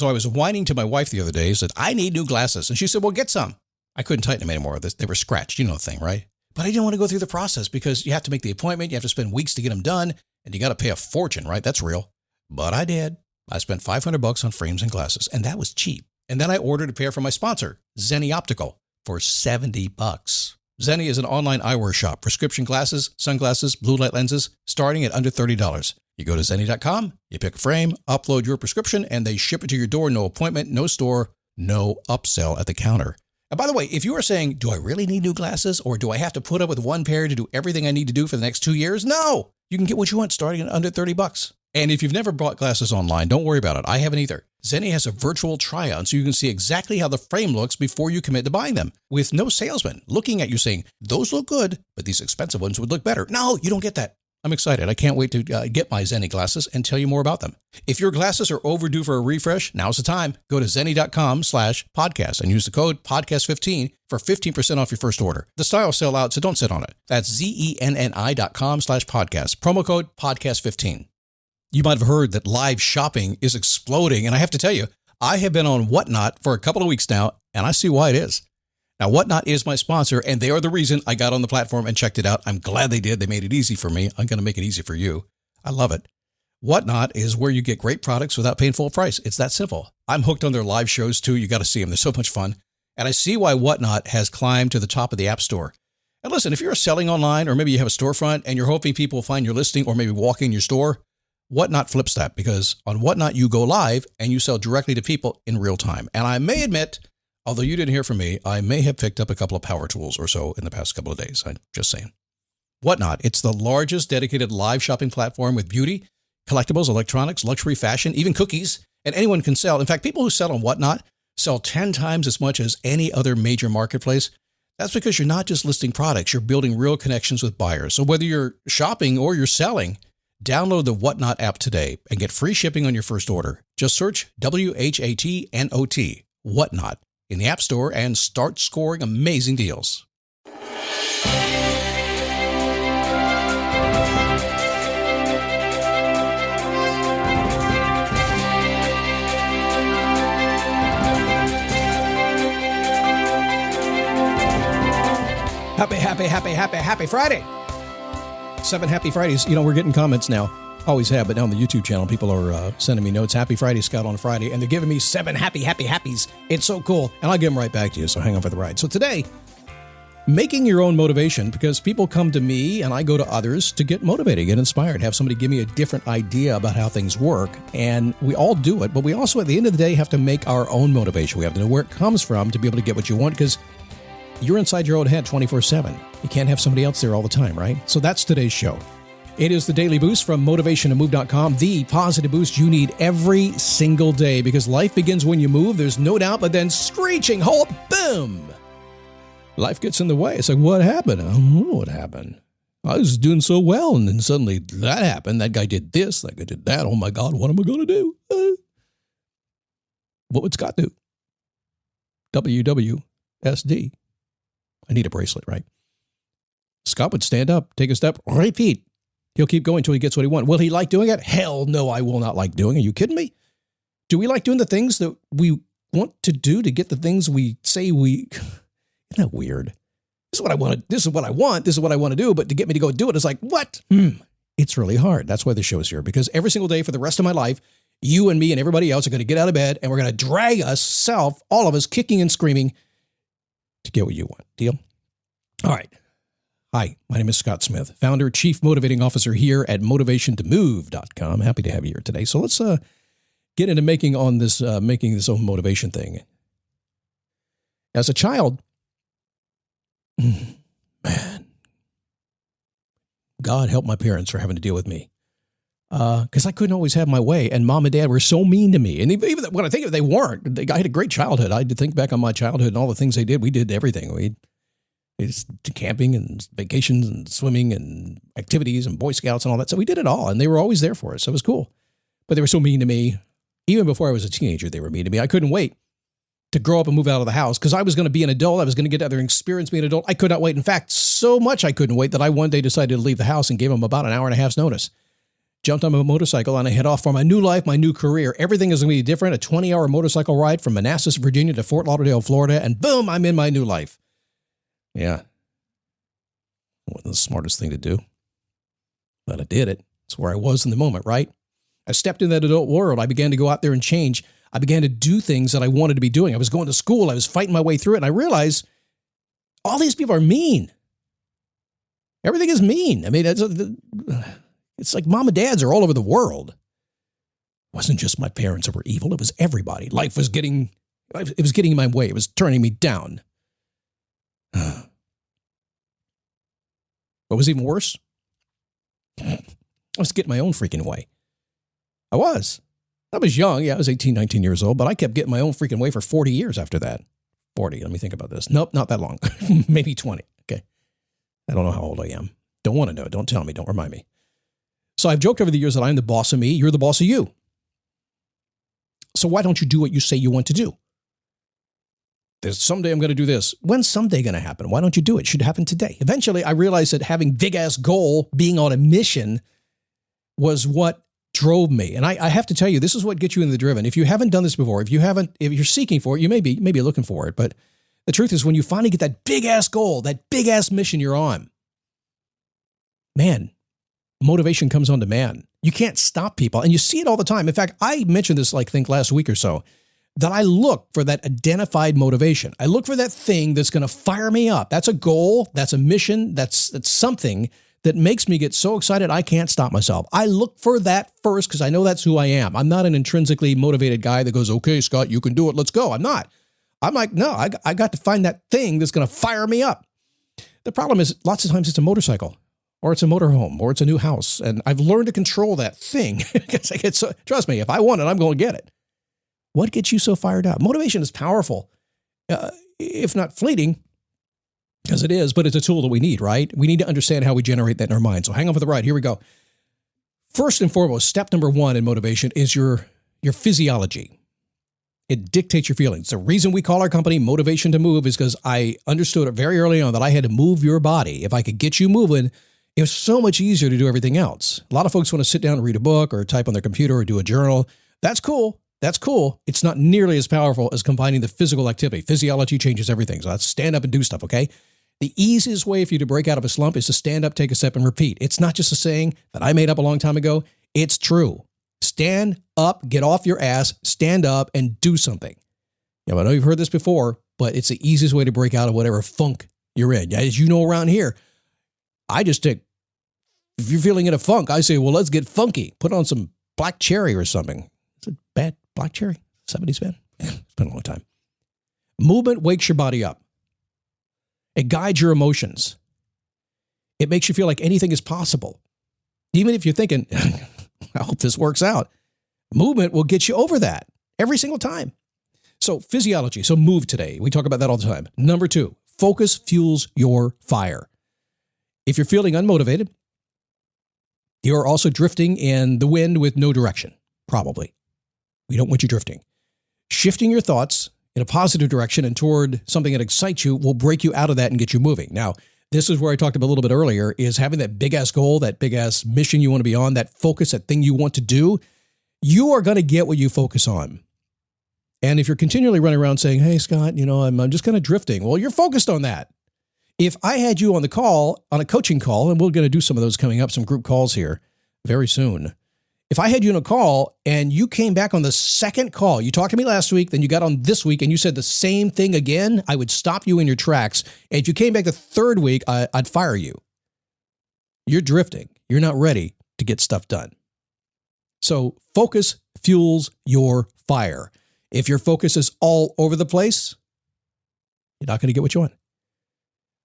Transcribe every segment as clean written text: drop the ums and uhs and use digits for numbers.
So I was whining to my wife the other day, said, I need new glasses. And she said, well, get some. I couldn't tighten them anymore. They were scratched. You know the thing, right? But I didn't want to go through the process because you have to make the appointment. You have to spend weeks to get them done. And you got to pay a fortune, right? That's real. But I did. I spent $500 on frames and glasses, and that was cheap. And then I ordered a pair from my sponsor, Zenni Optical, for $70. Zenni is an online eyewear shop. Prescription glasses, sunglasses, blue light lenses, starting at under $30. You go to Zenni.com, you pick a frame, upload your prescription, and they ship it to your door. No appointment, no store, no upsell at the counter. And by the way, if you are saying, do I really need new glasses, or do I have to put up with one pair to do everything I need to do for the next 2 years? No! You can get what you want starting at under $30. And if you've never bought glasses online, don't worry about it. I haven't either. Zenni has a virtual try-on so you can see exactly how the frame looks before you commit to buying them, with no salesman looking at you saying, those look good, but these expensive ones would look better. No, you don't get that. I'm excited. I can't wait to get my Zenni glasses and tell you more about them. If your glasses are overdue for a refresh, now's the time. Go to Zenni.com/podcast and use the code podcast15 for 15% off your first order. The styles sell out, so don't sit on it. That's Zenni.com/podcast. Promo code podcast15. You might have heard that live shopping is exploding. And I have to tell you, I have been on Whatnot for a couple of weeks now, and I see why it is. Now, Whatnot is my sponsor, and they are the reason I got on the platform and checked it out. I'm glad they did. They made it easy for me. I'm going to make it easy for you. I love it. Whatnot is where you get great products without paying full price. It's that simple. I'm hooked on their live shows, too. You got to see them. They're so much fun. And I see why Whatnot has climbed to the top of the App Store. And listen, if you're selling online, or maybe you have a storefront and you're hoping people will find your listing or maybe walk in your store, Whatnot flips that, because on Whatnot, you go live and you sell directly to people in real time. And I may admit, although you didn't hear from me, I may have picked up a couple of power tools or so in the past couple of days. I'm just saying. Whatnot, it's the largest dedicated live shopping platform with beauty, collectibles, electronics, luxury, fashion, even cookies, and anyone can sell. In fact, people who sell on Whatnot sell 10 times as much as any other major marketplace. That's because you're not just listing products, you're building real connections with buyers. So whether you're shopping or you're selling, download the Whatnot app today and get free shipping on your first order. Just search WHATNOT, Whatnot, in the App Store and start scoring amazing deals. Happy Friday. 7 Happy Fridays. You know, we're getting comments now. Always have, but now on the YouTube channel, people are sending me notes. Happy Friday, Scott, on Friday. And they're giving me 7 happies. It's so cool. And I'll give them right back to you, so hang on for the ride. So today, making your own motivation, because people come to me and I go to others to get motivated, get inspired, have somebody give me a different idea about how things work. And we all do it, but we also, at the end of the day, have to make our own motivation. We have to know where it comes from to be able to get what you want, because you're inside your own head 24/7. You can't have somebody else there all the time, right? So that's today's show. It is the Daily Boost from MotivationToMove.com, the positive boost you need every single day, because life begins when you move, there's no doubt, but then screeching halt, boom! Life gets in the way. It's like, what happened? I don't know what happened. I was doing so well, and then suddenly that happened. That guy did this, that guy did that. Oh my God, what am I going to do? What would Scott do? WWSD. I need a bracelet, right? Scott would stand up, take a step, repeat. He'll keep going until he gets what he wants. Will he like doing it? Hell no, I will not like doing it. Are you kidding me? Do we like doing the things that we want to do to get the things we say we... Isn't that weird? This is what I want. This is what I want. This is what I want to do. But to get me to go do it, it's like, what? It's really hard. That's why the show is here. Because every single day for the rest of my life, you and me and everybody else are going to get out of bed and we're going to drag all of us, kicking and screaming to get what you want. Deal? All right. Hi, my name is Scott Smith, founder, chief motivating officer here at MotivationToMove.com. Happy to have you here today. So let's get into making this own motivation thing. As a child, man, God help my parents for having to deal with me. Because I couldn't always have my way, and mom and dad were so mean to me. And even when I think of it, they weren't. I had a great childhood. I had to think back on my childhood and all the things they did. We did everything. We did camping and vacations and swimming and activities and Boy Scouts and all that. So we did it all, and they were always there for us. So it was cool. But they were so mean to me. Even before I was a teenager, they were mean to me. I couldn't wait to grow up and move out of the house because I was going to be an adult. I was going to get other experience being an adult. I could not wait. In fact, so much I couldn't wait that I one day decided to leave the house and gave them about an hour and a half's notice. jumped on a motorcycle, and I head off for my new life, my new career. Everything is going to be different. A 20-hour motorcycle ride from Manassas, Virginia to Fort Lauderdale, Florida, and boom, I'm in my new life. Yeah. Wasn't the smartest thing to do, but I did it. It's where I was in the moment, right? I stepped in that adult world. I began to go out there and change. I began to do things that I wanted to be doing. I was going to school. I was fighting my way through it, and I realized all these people are mean. Everything is mean. I mean, it's like mom and dads are all over the world. It wasn't just my parents that were evil. It was everybody. Life was getting in my way. It was turning me down. What was even worse? I was getting my own freaking way. I was young. Yeah, I was 18, 19 years old, but I kept getting my own freaking way for 40 years after that. 40. Let me think about this. Nope, not that long. Maybe 20. Okay. I don't know how old I am. Don't want to know. Don't tell me. Don't remind me. So I've joked over the years that I'm the boss of me. You're the boss of you. So why don't you do what you say you want to do? There's someday I'm going to do this. When's someday going to happen? Why don't you do it? It should happen today. Eventually, I realized that having big-ass goal, being on a mission, was what drove me. And I have to tell you, this is what gets you into the driven. If you haven't done this before, if you're seeking for it, you may be looking for it. But the truth is, when you finally get that big-ass goal, that big-ass mission you're on, man, motivation comes on demand. You can't stop people. And you see it all the time. In fact, I mentioned this, I think, last week or so, that I look for that identified motivation. I look for that thing that's going to fire me up. That's a goal. That's a mission. That's something that makes me get so excited I can't stop myself. I look for that first because I know that's who I am. I'm not an intrinsically motivated guy that goes, okay, Scott, you can do it. Let's go. I'm not. I'm like, no, I got to find that thing that's going to fire me up. The problem is lots of times it's a motorcycle or it's a motorhome or it's a new house. And I've learned to control that thing. Trust me, if I want it, I'm going to get it. What gets you so fired up? Motivation is powerful, if not fleeting, because it is, but it's a tool that we need, right? We need to understand how we generate that in our mind. So hang on for the ride. Here we go. First and foremost, step number one in motivation is your physiology. It dictates your feelings. The reason we call our company Motivation to Move is because I understood it very early on that I had to move your body. If I could get you moving, it was so much easier to do everything else. A lot of folks want to sit down and read a book or type on their computer or do a journal. That's cool. That's cool. It's not nearly as powerful as combining the physical activity. Physiology changes everything. So let's stand up and do stuff, okay? The easiest way for you to break out of a slump is to stand up, take a step, and repeat. It's not just a saying that I made up a long time ago. It's true. Stand up, get off your ass, stand up, and do something. Yeah, I know you've heard this before, but it's the easiest way to break out of whatever funk you're in. As you know around here, if you're feeling in a funk, I say, well, let's get funky. Put on some black cherry or something. Is it bad? Black cherry? 70s band? It's been a long time. Movement wakes your body up. It guides your emotions. It makes you feel like anything is possible. Even if you're thinking, I hope this works out. Movement will get you over that every single time. So physiology. So move today. We talk about that all the time. Number two, focus fuels your fire. If you're feeling unmotivated, you're also drifting in the wind with no direction, probably. We don't want you drifting. Shifting your thoughts in a positive direction and toward something that excites you will break you out of that and get you moving. Now, this is where I talked about a little bit earlier, is having that big-ass goal, that big-ass mission you want to be on, that focus, that thing you want to do. You are going to get what you focus on. And if you're continually running around saying, hey, Scott, I'm just kind of drifting. Well, you're focused on that. If I had you on the call, on a coaching call, and we're going to do some of those coming up, some group calls here very soon. If I had you on a call and you came back on the second call, you talked to me last week, then you got on this week and you said the same thing again, I would stop you in your tracks. And if you came back the third week, I'd fire you. You're drifting. You're not ready to get stuff done. So focus fuels your fire. If your focus is all over the place, you're not going to get what you want.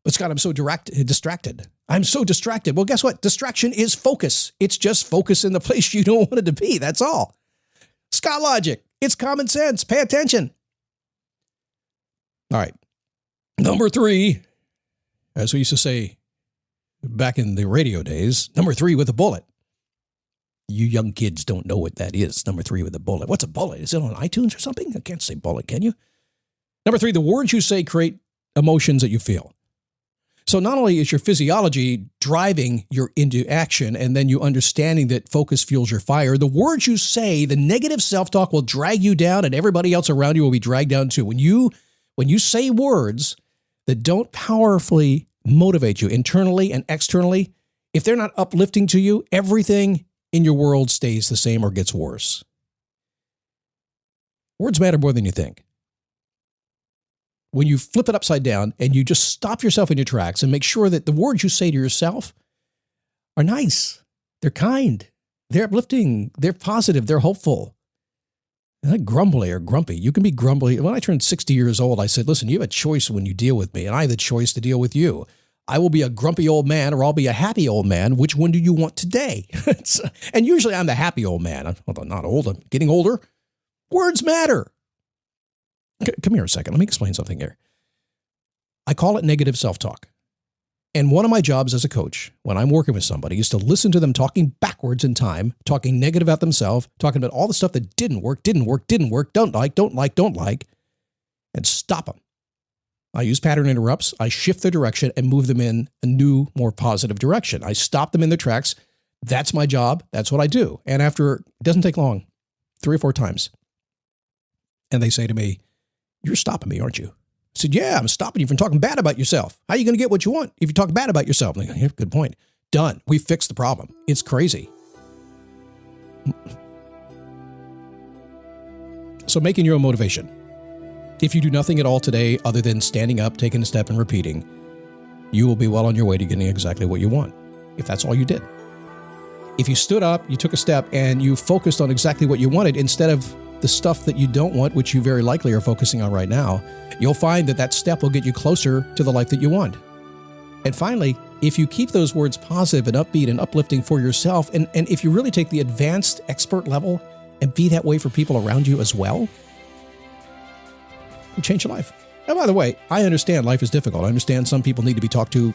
But Scott, I'm so distracted. I'm so distracted. Well, guess what? Distraction is focus. It's just focus in the place you don't want it to be. That's all. Scott logic. It's common sense. Pay attention. All right. Number three, as we used to say back in the radio days, number three with a bullet. You young kids don't know what that is. Number three with a bullet. What's a bullet? Is it on iTunes or something? I can't say bullet, can you? Number three, the words you say create emotions that you feel. So not only is your physiology driving your into action and then you understanding that focus fuels your fire, the words you say, the negative self-talk will drag you down and everybody else around you will be dragged down too. When you say words that don't powerfully motivate you internally and externally, if they're not uplifting to you, everything in your world stays the same or gets worse. Words matter more than you think. When you flip it upside down and you just stop yourself in your tracks and make sure that the words you say to yourself are nice, they're kind, they're uplifting, they're positive, they're hopeful. They're not grumbly or grumpy. You can be grumbly. When I turned 60 years old, I said, listen, you have a choice when you deal with me, and I have the choice to deal with you. I will be a grumpy old man or I'll be a happy old man. Which one do you want today? And usually I'm the happy old man. I'm not old, I'm getting older. Words matter. Come here a second. Let me explain something here. I call it negative self-talk. And one of my jobs as a coach, when I'm working with somebody, is to listen to them talking backwards in time, talking negative about themselves, talking about all the stuff that didn't work, don't like, and stop them. I use pattern interrupts. I shift their direction and move them in a new, more positive direction. I stop them in their tracks. That's my job. That's what I do. And after, it doesn't take long, 3 or 4 times. And they say to me, you're stopping me, aren't you? I said, yeah, I'm stopping you from talking bad about yourself. How are you going to get what you want if you talk bad about yourself? I'm like, yeah, good point. Done. We fixed the problem. It's crazy. So making your own motivation. If you do nothing at all today other than standing up, taking a step, and repeating, you will be well on your way to getting exactly what you want, if that's all you did. If you stood up, you took a step, and you focused on exactly what you wanted instead of the stuff that you don't want, which you very likely are focusing on right now, you'll find that that step will get you closer to the life that you want. And finally, if you keep those words positive and upbeat and uplifting for yourself, and if you really take the advanced expert level and be that way for people around you as well, you change your life. And by the way, I understand life is difficult. I understand some people need to be talked to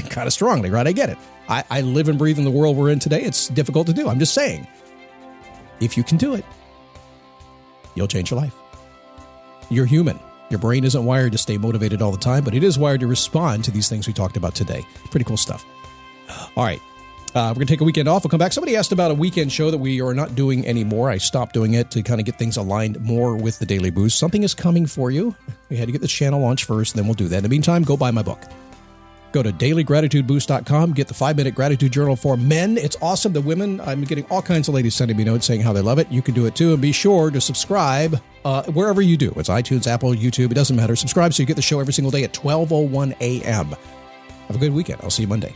kind of strongly, right? I get it. I live and breathe in the world we're in today. It's difficult to do. I'm just saying, if you can do it, you'll change your life. You're human. Your brain isn't wired to stay motivated all the time, but it is wired to respond to these things we talked about today. Pretty cool stuff. All right. We're going to take a weekend off. We'll come back. Somebody asked about a weekend show that we are not doing anymore. I stopped doing it to kind of get things aligned more with the Daily Boost. Something is coming for you. We had to get this channel launched first, and then we'll do that. In the meantime, go buy my book. Go to dailygratitudeboost.com. Get the 5-minute gratitude journal for men. It's awesome. The women, I'm getting all kinds of ladies sending me notes saying how they love it. You can do it too. And be sure to subscribe wherever you do. It's iTunes, Apple, YouTube. It doesn't matter. Subscribe so you get the show every single day at 12:01 a.m. Have a good weekend. I'll see you Monday.